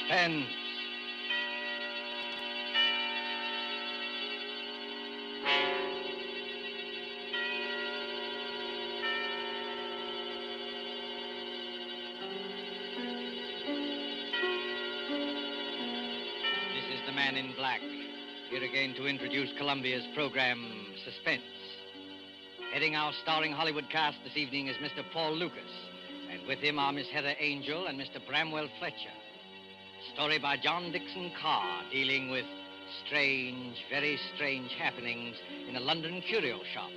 Suspense. This is the Man in Black, here again to introduce Columbia's program, Suspense. Heading our starring Hollywood cast this evening is Mr. Paul Lucas, and with him are Miss Heather Angel and Mr. Bramwell Fletcher. Story by John Dixon Carr, dealing with strange, very strange happenings in a London curio shop,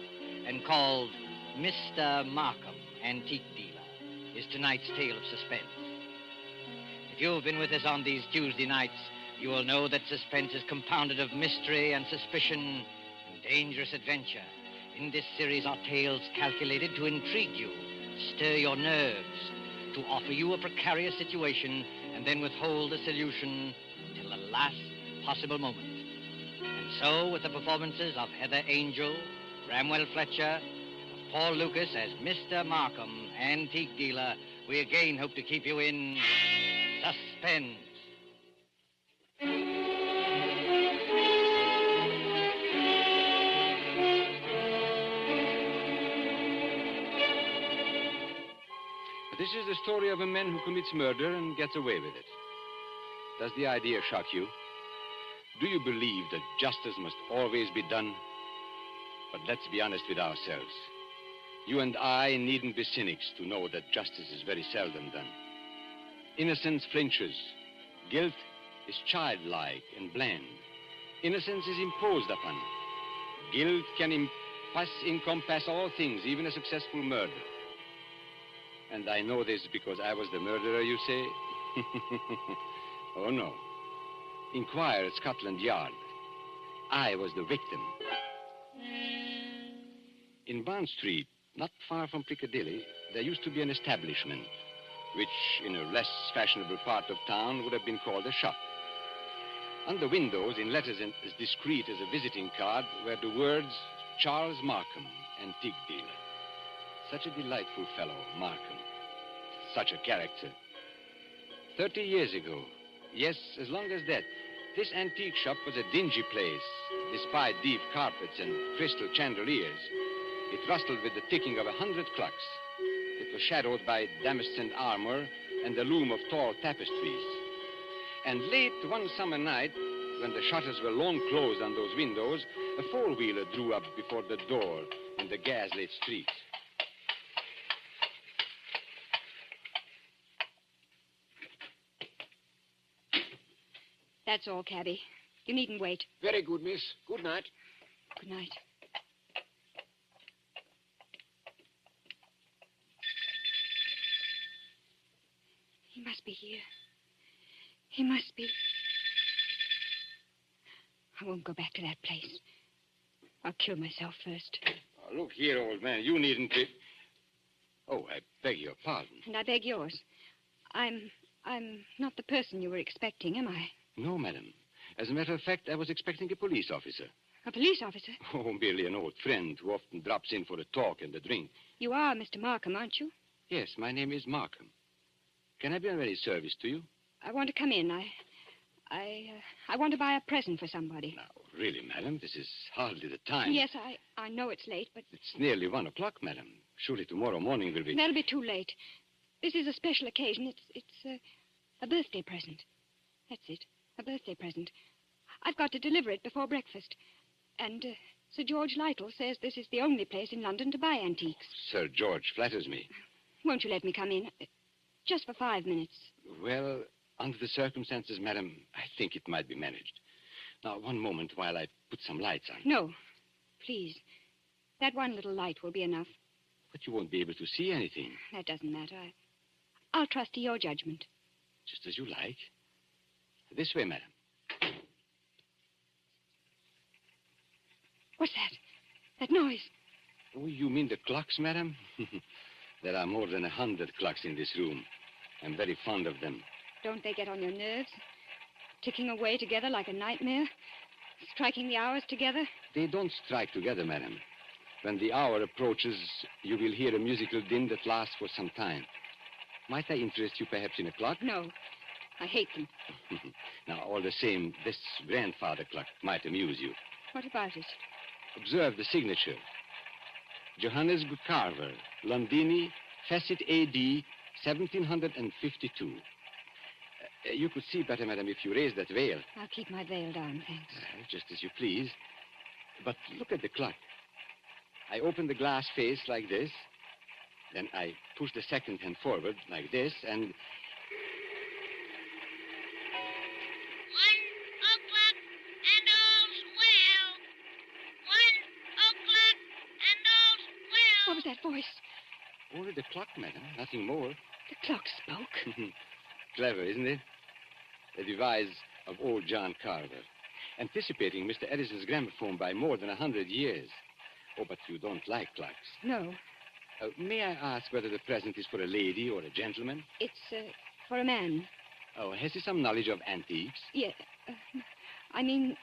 and called Mr. Markham, Antique Dealer, is tonight's tale of suspense. If you've been with us on these Tuesday nights, you will know that suspense is compounded of mystery and suspicion and dangerous adventure. In this series are tales calculated to intrigue you, stir your nerves, to offer you a precarious situation, and then withhold the solution till the last possible moment. And so, with the performances of Heather Angel, Bramwell Fletcher, of Paul Lucas as Mr. Markham, Antique Dealer, we again hope to keep you in suspense. This is the story of a man who commits murder and gets away with it. Does the idea shock you? Do you believe that justice must always be done? But let's be honest with ourselves. You and I needn't be cynics to know that justice is very seldom done. Innocence flinches. Guilt is childlike and bland. Innocence is imposed upon. Guilt can encompass all things, even a successful murder. And I know this because I was the murderer, you say? Oh, no. Inquire at Scotland Yard. I was the victim. In Bond Street, not far from Piccadilly, there used to be an establishment, which in a less fashionable part of town would have been called a shop. On the windows, in letters as discreet as a visiting card, were the words, Charles Markham, Antique Dealer. Such a delightful fellow, Markham. Such a character. 30 years ago, yes, as long as that, this antique shop was a dingy place, despite deep carpets and crystal chandeliers. It rustled with the ticking of 100 clocks. It was shadowed by damascened armor and the loom of tall tapestries. And late one summer night, when the shutters were long closed on those windows, a four-wheeler drew up before the door in the gas-lit street. That's all, cabby. You needn't wait. Very good, miss. Good night. Good night. He must be here. He must be. I won't go back to that place. I'll kill myself first. Oh, look here, old man. You needn't be... Oh, I beg your pardon. And I beg yours. I'm not the person you were expecting, am I? No, madam. As a matter of fact, I was expecting a police officer. A police officer? Oh, merely an old friend who often drops in for a talk and a drink. You are Mr. Markham, aren't you? Yes, my name is Markham. Can I be of any service to you? I want to come in. I want to buy a present for somebody. Now, really, madam, this is hardly the time. Yes, I know it's late, but... It's nearly 1 o'clock, madam. Surely tomorrow morning will be... That'll be too late. This is a special occasion. It's a birthday present. That's it. A birthday present. I've got to deliver it before breakfast. And Sir George Lytle says this is the only place in London to buy antiques. Sir George flatters me. Won't you let me come in? Just for 5 minutes. Well, under the circumstances, madam, I think it might be managed. Now, one moment while I put some lights on. No. Please. That one little light will be enough. But you won't be able to see anything. That doesn't matter. I'll trust to your judgment. Just as you like. This way, madam. What's that? That noise? Oh, you mean the clocks, madam? There are more than 100 clocks in this room. I'm very fond of them. Don't they get on your nerves? Ticking away together like a nightmare? Striking the hours together? They don't strike together, madam. When the hour approaches, you will hear a musical din that lasts for some time. Might I interest you perhaps in a clock? No. I hate them. Now, all the same, this grandfather clock might amuse you. What about it? Observe the signature. Johannes Carver, Londini, Facet A.D., 1752. You could see better, madam, if you raised that veil. I'll keep my veil down, thanks. Just as you please. But look at the clock. I open the glass face like this. Then I push the second hand forward like this, and... 1 o'clock and all's well. 1 o'clock and all's well. What was that voice? Only the clock, madam, nothing more. The clock spoke. Clever, isn't it? A device of old John Carver, anticipating Mr. Edison's gramophone by more than 100 years. Oh, but you don't like clocks. No, May I ask whether the present is for a lady or a gentleman? it's for a man. Oh, has he some knowledge of antiques? Yeah, I mean,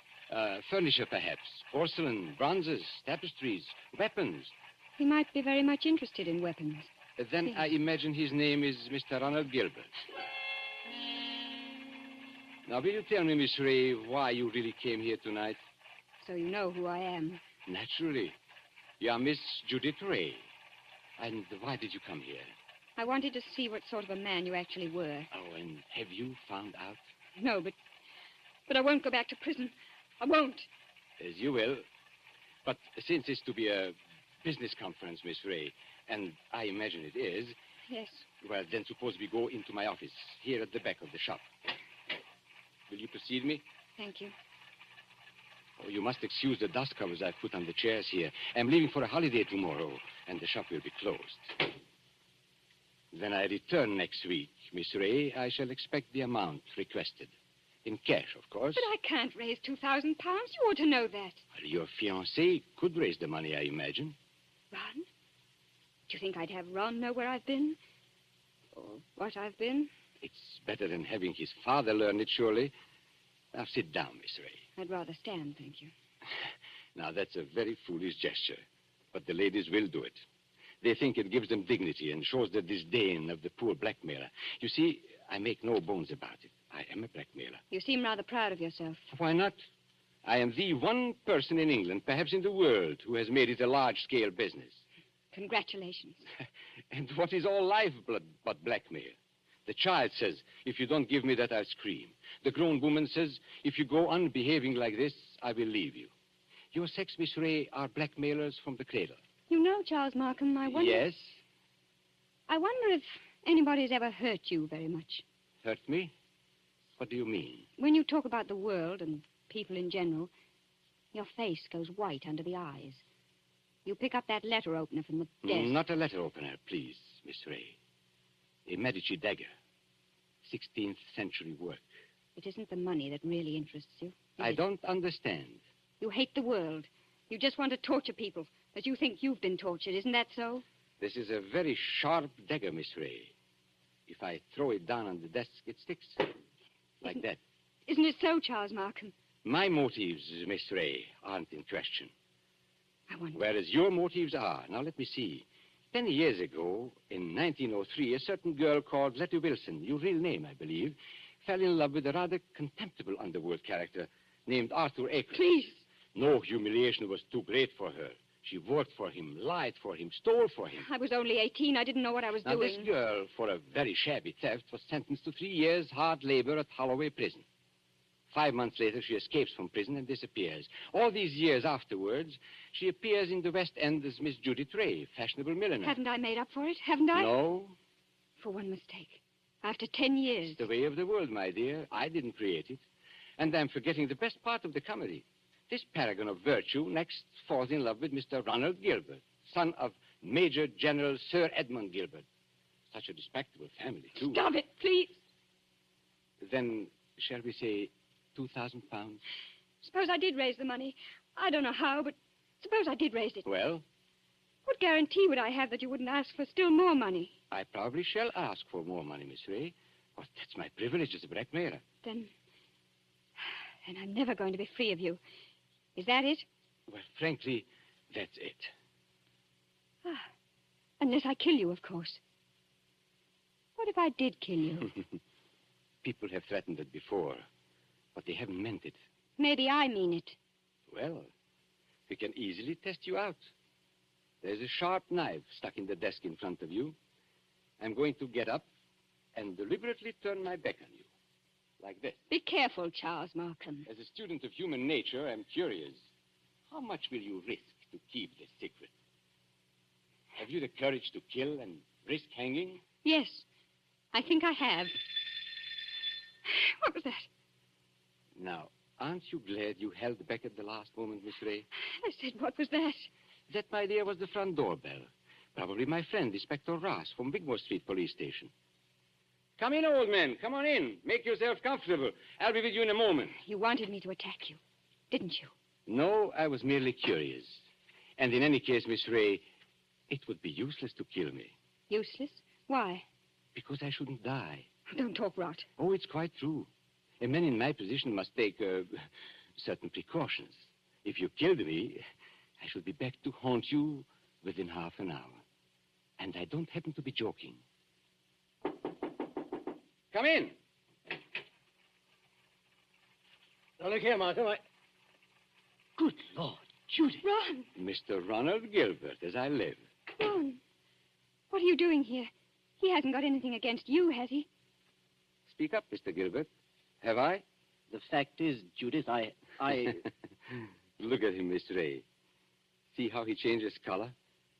Furniture, perhaps. Porcelain, bronzes, tapestries, weapons. he might be very much interested in weapons. Then Yes. I imagine his name is Mr. Ronald Gilbert. Now, will you tell me, Miss Ray, why you really came here tonight? So you know who I am. Naturally. You are Miss Judith Ray. And why did you come here? I wanted to see what sort of a man you actually were. Oh, and have you found out? No, but I won't go back to prison. I won't. As you will. But since it's to be a business conference, Miss Ray, and I imagine it is, Yes. well, then suppose we go into my office, here at the back of the shop. Will you precede me? Thank you. Oh, you must excuse the dust covers I've put on the chairs here. I'm leaving for a holiday tomorrow, and the shop will be closed. When I return next week, Miss Ray, I shall expect the amount requested. In cash, of course. But I can't raise 2,000 pounds. You ought to know that. Well, your fiancé could raise the money, I imagine. Ron? Do you think I'd have Ron know where I've been? Or what I've been? It's better than having his father learn it, surely. Now, sit down, Miss Ray. I'd rather stand, thank you. Now, that's a very foolish gesture, but the ladies will do it. They think it gives them dignity and shows the disdain of the poor blackmailer. You see, I make no bones about it. I am a blackmailer. You seem rather proud of yourself. Why not? I am the one person in England, perhaps in the world, who has made it a large-scale business. Congratulations. And what is all lifeblood but blackmail? The child says, if you don't give me that, I'll scream. The grown woman says, if you go on behaving like this, I will leave you. Your sex, Miss Ray, are blackmailers from the cradle. You know, Charles Markham, I wonder... Yes? I wonder if anybody's ever hurt you very much. Hurt me? What do you mean? When you talk about the world and people in general, your face goes white under the eyes. You pick up that letter opener from the desk. Not a letter opener, please, Miss Ray. A Medici dagger. 16th century work. It isn't the money that really interests you. I don't understand. You hate the world. You just want to torture people, but you think you've been tortured. Isn't that so? This is a very sharp dagger, Miss Ray. If I throw it down on the desk, it sticks. Like that. Isn't it so, Charles Markham? My motives, Miss Ray, aren't in question. I wonder. Whereas your motives are. Now, let me see. 10 years ago, in 1903, a certain girl called Letty Wilson, your real name, I believe, fell in love with a rather contemptible underworld character named Arthur Akers. Please. No humiliation was too great for her. She worked for him, lied for him, stole for him. I was only 18. I didn't know what I was Now, doing. this girl, for a very shabby theft, was sentenced to 3 years' hard labor at Holloway Prison. 5 months later, she escapes from prison and disappears. All these years afterwards, she appears in the West End as Miss Judith Ray, fashionable milliner. Haven't I made up for it? Haven't I? No, For one mistake. After 10 years. it's the way of the world, my dear. I didn't create it. And I'm forgetting the best part of the comedy. This paragon of virtue next falls in love with Mr. Ronald Gilbert, son of Major General Sir Edmund Gilbert. Such a respectable family, too. Stop it, please. Then, shall we say 2,000 pounds? Suppose I did raise the money. I don't know how, but suppose I did raise it. Well, What guarantee would I have that you wouldn't ask for still more money? I probably shall ask for more money, Miss Ray. But that's my privilege as a blackmailer. Then I'm never going to be free of you. Is that it? Well, frankly, that's it. Unless I kill you, of course. What if I did kill you? People have threatened it before, but they haven't meant it. Maybe I mean it. Well, we can easily test you out. There's a sharp knife stuck in the desk in front of you. I'm going to get up and deliberately turn my back on you. Like this. Be careful, Charles Markham. As a student of human nature, I'm curious. How much will you risk to keep this secret? Have you the courage to kill and risk hanging? Yes, I think I have. What was that? Now, aren't you glad you held back at the last moment, Miss Ray? I said, what was that? That, my dear, was the front doorbell. Probably my friend, Inspector Ross, from Wigmore Street Police Station. Come in, old man. Come on in. Make yourself comfortable. I'll be with you in a moment. You wanted me to attack you, didn't you? No, I was merely curious. And in any case, Miss Ray, it would be useless to kill me. Useless? Why? Because I shouldn't die. Don't talk rot. Oh, it's quite true. A man in my position must take certain precautions. If you killed me, I should be back to haunt you within half an hour. And I don't happen to be joking. Come in. Now, look here, Markham. Good Lord, Judy. Ron! Mr. Ronald Gilbert, as I live. Ron! What are you doing here? He hasn't got anything against you, has he? Speak up, Mr. Gilbert. Have I? The fact is, Judith, I... Look at him, Miss Ray. See how he changes color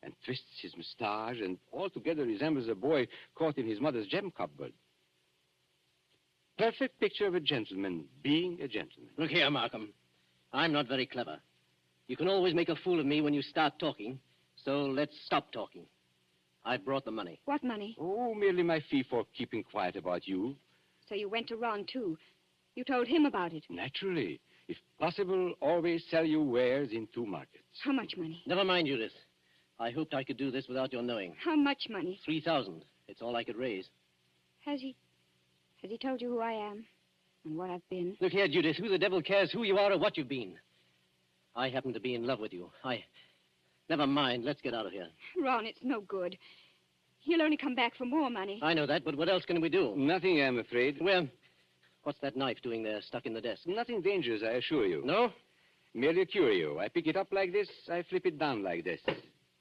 and twists his mustache and altogether resembles a boy caught in his mother's gem cupboard. Perfect picture of a gentleman being a gentleman. Look here, Markham. I'm not very clever. You can always make a fool of me when you start talking, so let's stop talking. I brought the money. What money? Oh, merely my fee for keeping quiet about you. So you went to Ron, too. You told him about it. Naturally. If possible, always sell your wares in 2 markets. How much money? Never mind, Judith. I hoped I could do this without your knowing. How much money? 3,000. It's all I could raise. Has he told you who I am and what I've been? Look here, Judith. Who the devil cares who you are or what you've been? I happen to be in love with you. Never mind. Let's get out of here. Ron, it's no good. He'll only come back for more money. I know that, but what else can we do? Nothing, I'm afraid. Well, what's that knife doing there, stuck in the desk? Nothing dangerous, I assure you. No? Merely a curio. I pick it up like this, I flip it down like this,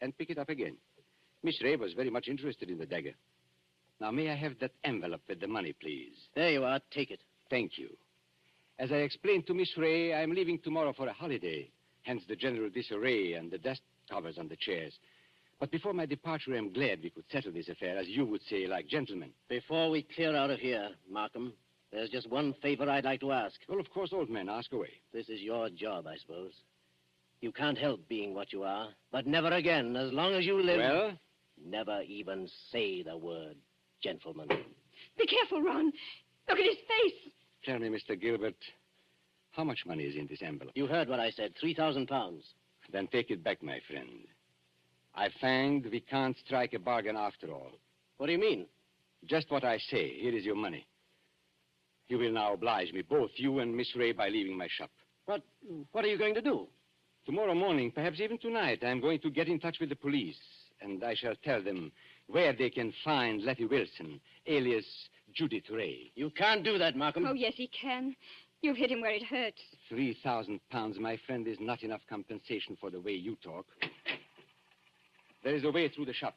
and pick it up again. Miss Ray was very much interested in the dagger. Now, may I have that envelope with the money, please? There you are. Take it. Thank you. As I explained to Miss Ray, I'm leaving tomorrow for a holiday, hence the general disarray and the dust covers on the chairs. But before my departure, I'm glad we could settle this affair, as you would say, like gentlemen. Before we clear out of here, Markham, there's just one favor I'd like to ask. Well, of course, old man, ask away. This is your job, I suppose. You can't help being what you are, but never again, as long as you live... Well? Never even say the word gentleman. Be careful, Ron. Look at his face. Tell me, Mr. Gilbert, how much money is in this envelope? You heard what I said, 3,000 pounds. Then take it back, my friend. I find we can't strike a bargain after all. What do you mean? Just what I say. Here is your money. You will now oblige me, both you and Miss Ray, by leaving my shop. What are you going to do? Tomorrow morning, perhaps even tonight, I'm going to get in touch with the police, and I shall tell them where they can find Letty Wilson, alias Judith Ray. You can't do that, Markham. Oh, yes, he can. You've hit him where it hurts. 3,000 pounds, my friend, is not enough compensation for the way you talk. There is a way through the shop.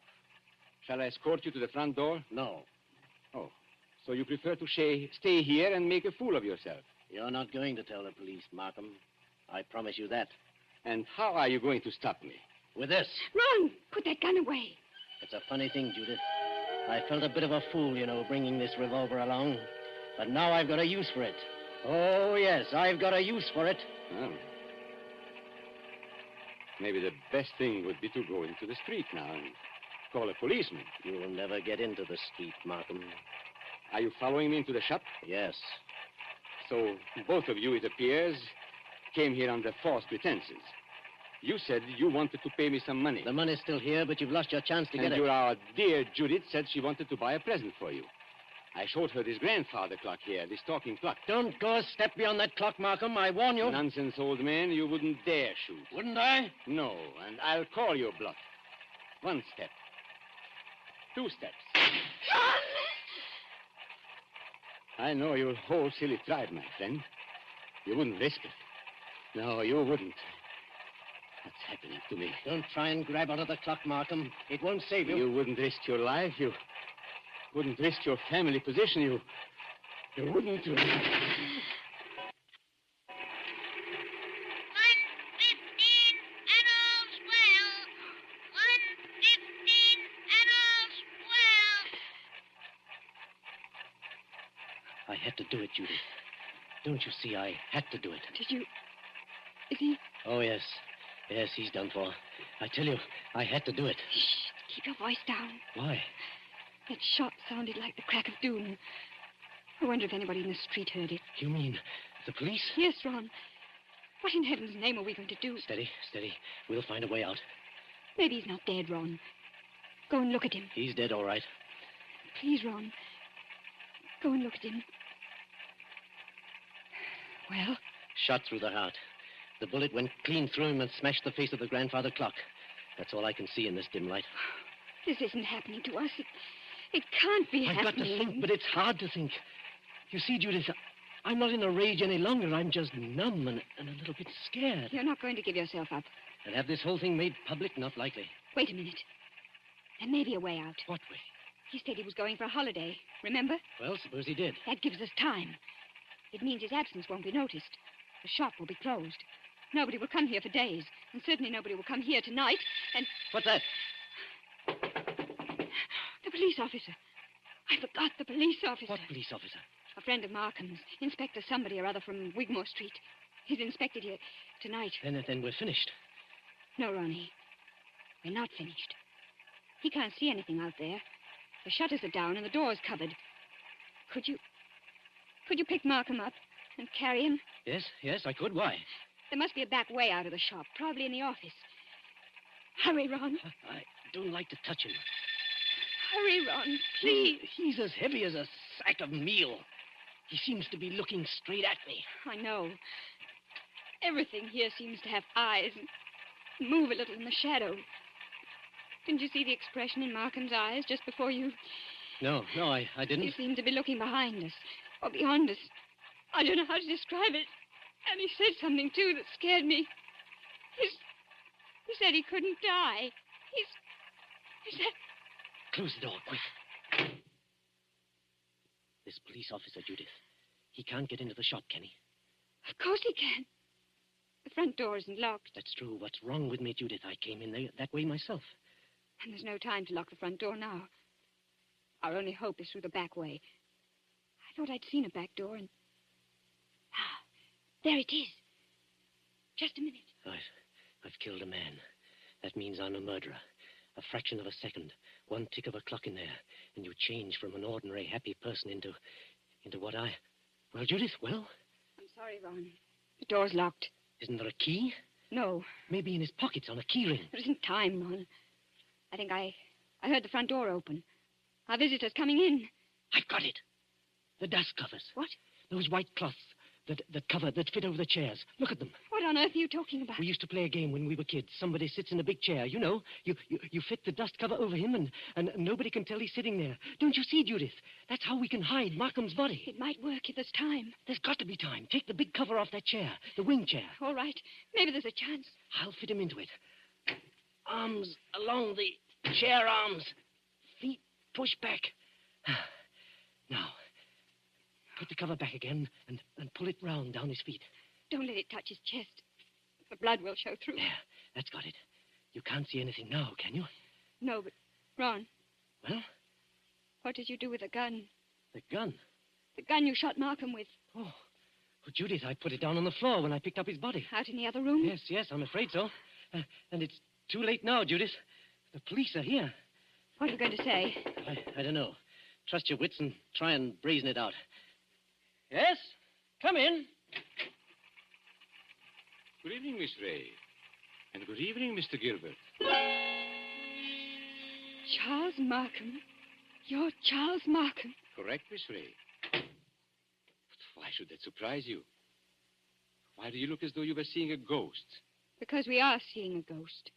Shall I escort you to the front door? No. Oh, so you prefer to stay here and make a fool of yourself? You're not going to tell the police, Markham. I promise you that. And how are you going to stop me? With this. Ron, put that gun away. It's a funny thing, Judith. I felt a bit of a fool, bringing this revolver along. But now I've got a use for it. Oh, yes, I've got a use for it. Oh. Maybe the best thing would be to go into the street now and call a policeman. You'll never get into the street, Markham. Are you following me into the shop? Yes. So both of you, it appears, came here under false pretenses. You said you wanted to pay me some money. The money's still here, but you've lost your chance to get it. And our dear Judith said she wanted to buy a present for you. I showed her this grandfather clock here, this talking clock. Don't go a step beyond that clock, Markham. I warn you. Nonsense, old man. You wouldn't dare shoot. Wouldn't I? No, and I'll call your bluff. 1 step. 2 steps. I know your whole silly tribe, my friend. You wouldn't risk it. No, you wouldn't. What's happening to me? Don't try and grab onto the clock, Markham. It won't save you. You wouldn't risk your life. You wouldn't risk your family position. You wouldn't. 1:15 and all's well. 1:15 and all's well. I had to do it, Judith. Don't you see? I had to do it. Did you... Is he... Oh, yes. Yes, he's done for. I tell you, I had to do it. Shh, keep your voice down. Why? That shot sounded like the crack of doom. I wonder if anybody in the street heard it. You mean the police? Yes, Ron. What in heaven's name are we going to do? Steady, steady. We'll find a way out. Maybe he's not dead, Ron. Go and look at him. He's dead, all right. Please, Ron. Go and look at him. Well? Shot through the heart. The bullet went clean through him and smashed the face of the grandfather clock. That's all I can see in this dim light. This isn't happening to us. It can't be I've happening. got to think, but it's hard to think. You see, Judith, I'm not in a rage any longer. I'm just numb and a little bit scared. You're not going to give yourself up. And have this whole thing made public? Not likely. Wait a minute. There may be a way out. What way? He said he was going for a holiday. Remember? Well, suppose he did. That gives us time. It means his absence won't be noticed. The shop will be closed. Nobody will come here for days. And certainly nobody will come here tonight. And... What's that? The police officer. I forgot the police officer. What police officer? A friend of Markham's. Inspector somebody or other from Wigmore Street. He's inspected here tonight. Then we're finished. No, Ronnie. We're not finished. He can't see anything out there. The shutters are down and the door's covered. Could you pick Markham up and carry him? Yes, I could. Why? There must be a back way out of the shop, probably in the office. Hurry, Ron. I don't like to touch him. Hurry, Ron, please. He's as heavy as a sack of meal. He seems to be looking straight at me. I know. Everything here seems to have eyes and move a little in the shadow. Didn't you see the expression in Markham's eyes just before you... No, I didn't. He seemed to be looking behind us, or beyond us. I don't know how to describe it. And he said something, too, that scared me. He said he couldn't die. He said... Close the door, quick. This police officer, Judith, he can't get into the shop, can he? Of course he can. The front door isn't locked. That's true. What's wrong with me, Judith? I came in there that way myself. And there's no time to lock the front door now. Our only hope is through the back way. I thought I'd seen a back door and... Ah, there it is. Just a minute. I've killed a man. That means I'm a murderer. A fraction of a second, one tick of a clock in there, and you change from an ordinary happy person into what I... Well, Judith, well? I'm sorry, Ron. The door's locked. Isn't there a key? No. Maybe in his pockets on a key ring. There isn't time, Ron. I think I heard the front door open. Our visitor's coming in. I've got it. The dust covers. What? Those white cloths that fit over the chairs. Look at them. What on earth are you talking about? We used to play a game when we were kids. Somebody sits in a big chair. You know, you fit the dust cover over him and nobody can tell he's sitting there. Don't you see, Judith? That's how we can hide Markham's body. It might work if there's time. There's got to be time. Take the big cover off that chair, the wing chair. All right. Maybe there's a chance. I'll fit him into it. Arms along the chair arms. Feet push back. Now, put the cover back again and pull it round down his feet. Don't let it touch his chest. The blood will show through. There, that's got it. You can't see anything now, can you? No, but, Ron. Well? What did you do with the gun? The gun? The gun you shot Markham with. Oh. Well, Judith, I put it down on the floor when I picked up his body. Out in the other room? Yes, I'm afraid so. And it's too late now, Judith. The police are here. What are you going to say? I don't know. Trust your wits and try and brazen it out. Yes? Come in. Good evening, Miss Ray. And good evening, Mr. Gilbert. Charles Markham? You're Charles Markham? Correct, Miss Ray. But why should that surprise you? Why do you look as though you were seeing a ghost? Because we are seeing a ghost.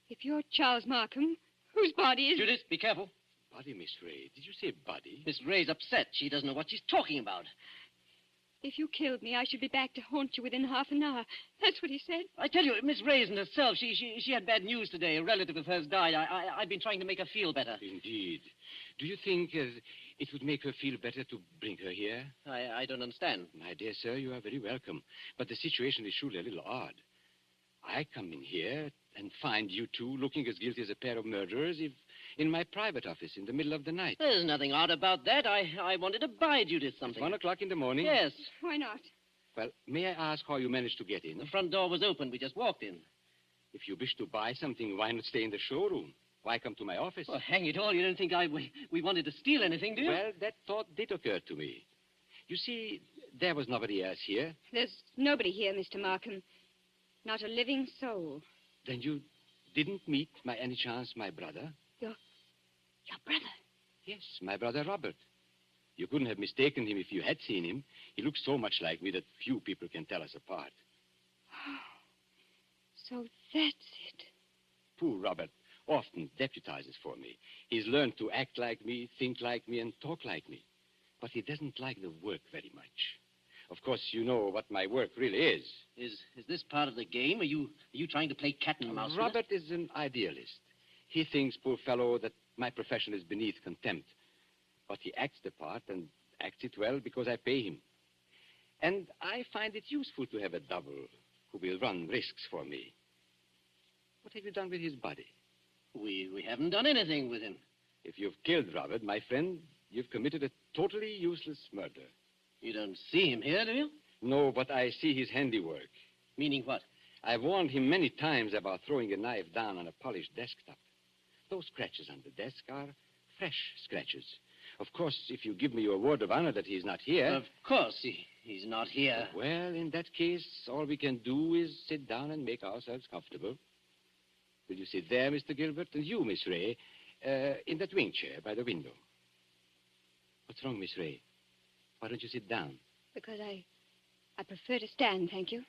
If you're Charles Markham, whose body is... Judith, be careful. Body, Miss Ray. Did you say body? Miss Ray's upset. She doesn't know what she's talking about. If you killed me, I should be back to haunt you within half an hour. That's what he said. I tell you, Miss Ray isn't herself. She had bad news today. A relative of hers died. I've been trying to make her feel better. Indeed. Do you think it would make her feel better to bring her here? I don't understand. My dear sir, you are very welcome. But the situation is surely a little odd. I come in here and find you two looking as guilty as a pair of murderers in my private office in the middle of the night. There's nothing odd about that. I wanted to buy Judith something. At 1 o'clock in the morning? Yes. Why not? Well, may I ask how you managed to get in? The front door was open. We just walked in. If you wish to buy something, why not stay in the showroom? Why come to my office? Well, hang it all. You don't think we wanted to steal anything, do you? Well, that thought did occur to me. You see, there was nobody else here. There's nobody here, Mr. Markham. Not a living soul. Then you didn't meet, by any chance, my brother? Your brother? Yes, my brother Robert. You couldn't have mistaken him if you had seen him. He looks so much like me that few people can tell us apart. Oh, so that's it. Poor Robert often deputizes for me. He's learned to act like me, think like me, and talk like me. But he doesn't like the work very much. Of course, you know what my work really is. Is this part of the game? Are you trying to play cat and mouse? Robert is an idealist. He thinks, poor fellow, that my profession is beneath contempt. But he acts the part and acts it well because I pay him. And I find it useful to have a double who will run risks for me. What have you done with his body? We haven't done anything with him. If you've killed Robert, my friend, you've committed a totally useless murder. You don't see him here, do you? No, but I see his handiwork. Meaning what? I've warned him many times about throwing a knife down on a polished desktop. Those scratches on the desk are fresh scratches. Of course, if you give me your word of honor that he's not here... Of course, he's not here. Well, in that case, all we can do is sit down and make ourselves comfortable. Will you sit there, Mr. Gilbert? And you, Miss Ray, in that wing chair by the window. What's wrong, Miss Ray? Why don't you sit down? Because I prefer to stand, thank you.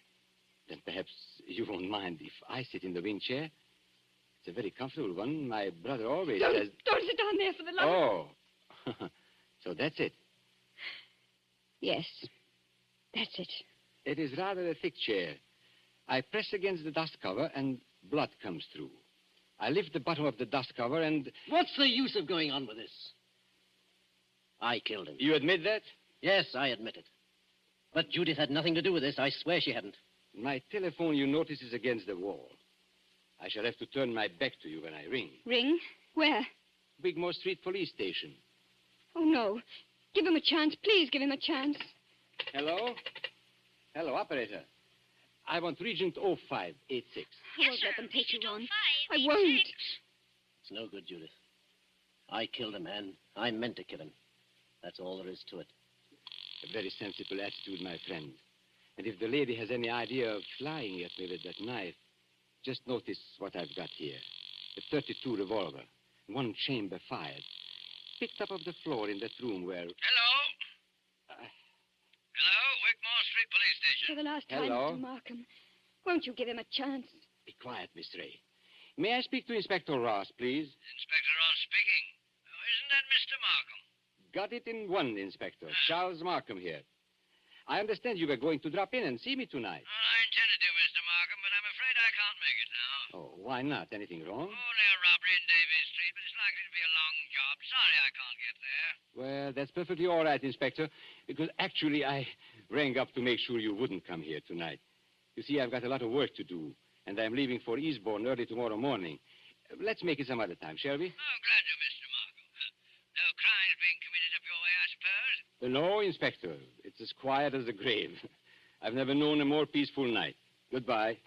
Then perhaps you won't mind if I sit in the wing chair. It's a very comfortable one. My brother always says... Don't sit down there for the love Oh. So that's it. Yes, that's it. It is rather a thick chair. I press against the dust cover and blood comes through. I lift the bottom of the dust cover and... What's the use of going on with this? I killed him. You admit that? Yes, I admit it. But Judith had nothing to do with this. I swear she hadn't. My telephone, you notice, is against the wall. I shall have to turn my back to you when I ring. Ring? Where? Wigmore Street Police Station. Oh, no. Give him a chance. Please give him a chance. Hello? Hello, operator. I want Regent 0586. I won't let them take you on. I 586. won't. It's no good, Judith. I killed a man. I meant to kill him. That's all there is to it. A very sensible attitude, my friend. And if the lady has any idea of flying at me with that knife, just notice what I've got here. A .32 revolver, one chamber fired, picked up off the floor in that room where... Hello? Hello, Wigmore Street Police Station. For the last time, Hello? Mr. Markham, won't you give him a chance? Be quiet, Miss Ray. May I speak to Inspector Ross, please? Inspector Ross speaking. Oh, isn't that Mr. Markham? Got it in one, Inspector. Charles Markham here. I understand you were going to drop in and see me tonight. Well, I intended to, Mr. Markham, but I'm afraid I can't make it now. Oh, why not? Anything wrong? Only a robbery in Davies Street, but it's likely to be a long job. Sorry I can't get there. Well, that's perfectly all right, Inspector, because actually I rang up to make sure you wouldn't come here tonight. You see, I've got a lot of work to do, and I'm leaving for Eastbourne early tomorrow morning. Let's make it some other time, shall we? Oh, glad to, Mr. Markham. No crimes being committed up your way, I suppose? No, Inspector. It's as quiet as the grave. I've never known a more peaceful night. Goodbye.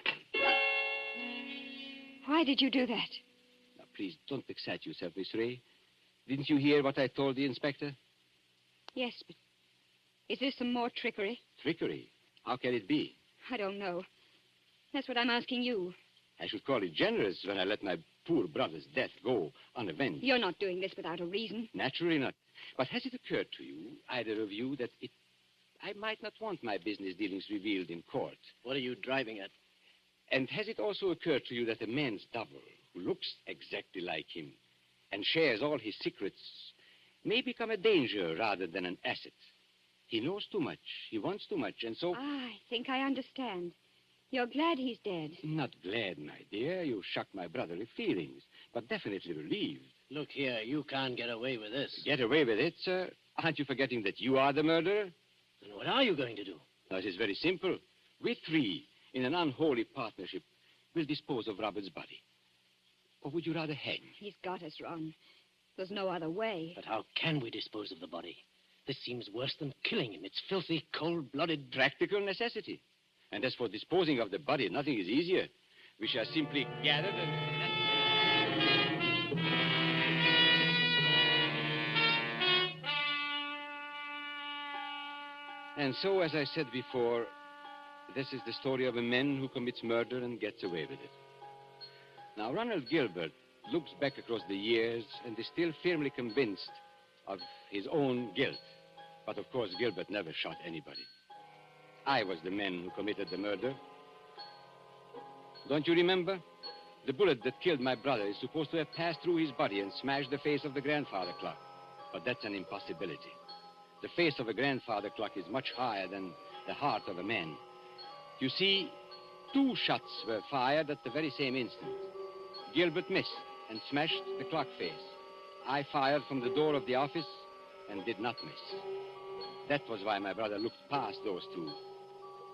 Why did you do that? Now, please, don't excite yourself, Miss Ray. Didn't you hear what I told the Inspector? Yes, but is this some more trickery? Trickery? How can it be? I don't know. That's what I'm asking you. I should call it generous when I let my poor brother's death go unavenged. You're not doing this without a reason. Naturally not. But has it occurred to you, either of you, that I might not want my business dealings revealed in court? What are you driving at? And has it also occurred to you that a man's double, who looks exactly like him, and shares all his secrets may become a danger rather than an asset. He knows too much. He wants too much, and so... I think I understand. You're glad he's dead. Not glad, my dear. You shocked my brotherly feelings, but definitely relieved. Look here, you can't get away with this. Get away with it, sir? Aren't you forgetting that you are the murderer? And what are you going to do? Now, it is very simple. We three, in an unholy partnership, will dispose of Robert's body. Or would you rather hang? He's got us, Ron. There's no other way. But how can we dispose of the body? This seems worse than killing him. It's filthy, cold-blooded... Practical necessity. And as for disposing of the body, nothing is easier. We shall simply gather and... And so, as I said before, this is the story of a man who commits murder and gets away with it. Now, Ronald Gilbert looks back across the years and is still firmly convinced of his own guilt. But, of course, Gilbert never shot anybody. I was the man who committed the murder. Don't you remember? The bullet that killed my brother is supposed to have passed through his body and smashed the face of the grandfather clock. But that's an impossibility. The face of a grandfather clock is much higher than the heart of a man. You see, 2 shots were fired at the very same instant. Gilbert missed and smashed the clock face. I fired from the door of the office and did not miss. That was why my brother looked past those 2.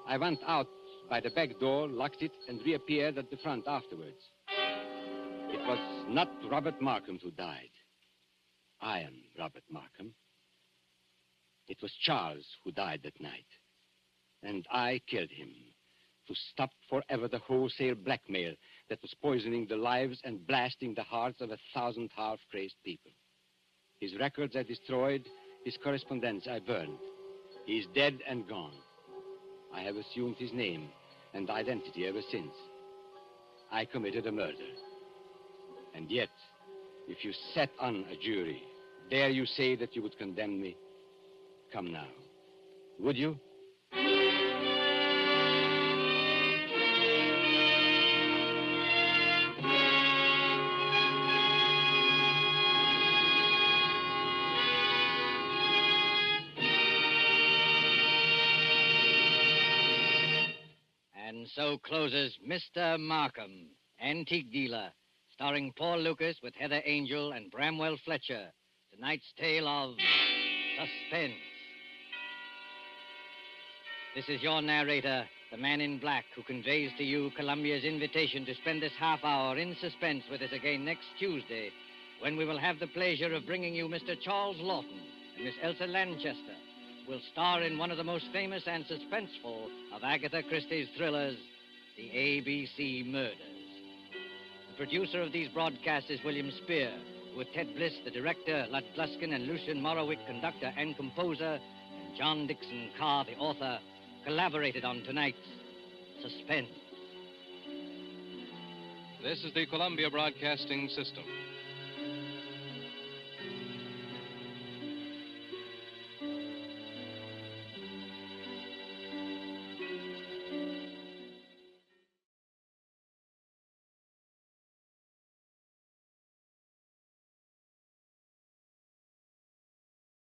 I went out by the back door, locked it, and reappeared at the front afterwards. It was not Robert Markham who died. I am Robert Markham. It was Charles who died that night. And I killed him to stop forever the wholesale blackmail that was poisoning the lives and blasting the hearts of 1,000 half-crazed people. His records I destroyed, his correspondence I burned. He is dead and gone. I have assumed his name and identity ever since. I committed a murder. And yet, if you sat on a jury, dare you say that you would condemn me? Come now. Would you? And so closes Mr. Markham, Antique Dealer, starring Paul Lucas with Heather Angel and Bramwell Fletcher. Tonight's tale of Suspense. This is your narrator, the man in black, who conveys to you Columbia's invitation to spend this half hour in suspense with us again next Tuesday, when we will have the pleasure of bringing you Mr. Charles Lawton and Miss Elsa Lanchester, who will star in one of the most famous and suspenseful of Agatha Christie's thrillers, The ABC Murders. The producer of these broadcasts is William Spear, with Ted Bliss, the director, Lud Gluskin and Lucian Morowick, conductor and composer, and John Dixon Carr, the author, collaborated on tonight's Suspense. This is the Columbia Broadcasting System.